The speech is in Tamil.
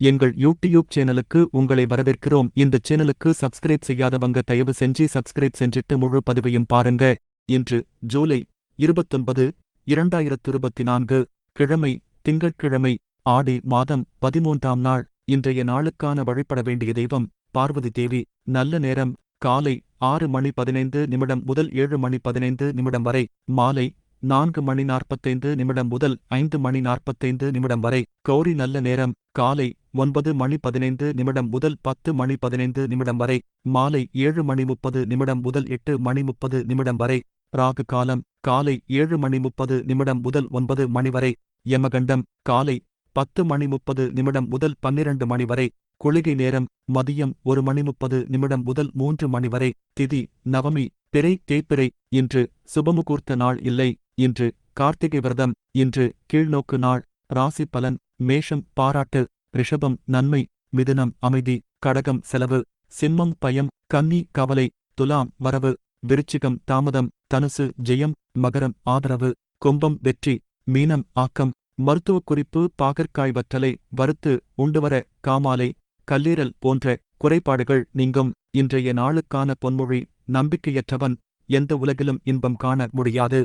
எங்கள் யூடியூப் சேனலுக்கு உங்களை வரவேற்கிறோம். இந்த சேனலுக்கு சப்ஸ்கிரைப் செய்யாதவங்க தயவு செஞ்சு சப்ஸ்கிரைப் செஞ்சிட்டு முழு பதிவையும் பாருங்க. இன்று ஜூலை 29, 2024 கிழமை, திங்கட்கிழமை, ஆடி மாதம் 13ஆம் நாள். இன்றைய நாளுக்கான வழிபட வேண்டிய தெய்வம் பார்வதி தேவி. நல்ல நேரம் காலை 6:15 முதல் 7:15 வரை. மாலை 4:45 முதல் 5:45 வரை. கௌரி நல்ல நேரம் காலை 9:15 முதல் 10:15 வரை. மாலை 7:30 முதல் 8:30 வரை. ராகு காலம் காலை 7:30 முதல் 9 மணி வரை. யமகண்டம் காலை 10:30 முதல் 12 மணி வரை. குளிகை நேரம் மதியம் 1:30 முதல் 3 மணி வரை. திதி நவமி பிறை தேய்பிறை. இன்று சுபமுகூர்த்த நாள் இல்லை. இன்று கார்த்திகை விரதம். இன்று கீழ்நோக்கு நாள். ராசி பலன் மேஷம் பாராட்டு, ரிஷபம் நன்மை, மிதுனம் அமைதி, கடகம் செலவு, சிம்மம் பயம், கன்னி கவலை, துலாம் வரவு, விருச்சிகம் தாமதம், தனுசு ஜெயம், மகரம் ஆதரவு, கும்பம் வெற்றி, மீனம் ஆக்கம். மருத்துவக் குறிப்பு பாகற்காய் வற்றலை வறுத்து உண்டுவர காமாலை, கல்லீரல் போன்ற குறைபாடுகள் நீங்கும். இன்றைய நாளுக்கான பொன்மொழி நம்பிக்கையற்றவன் எந்த உலகிலும் இன்பம் காண முடியாது.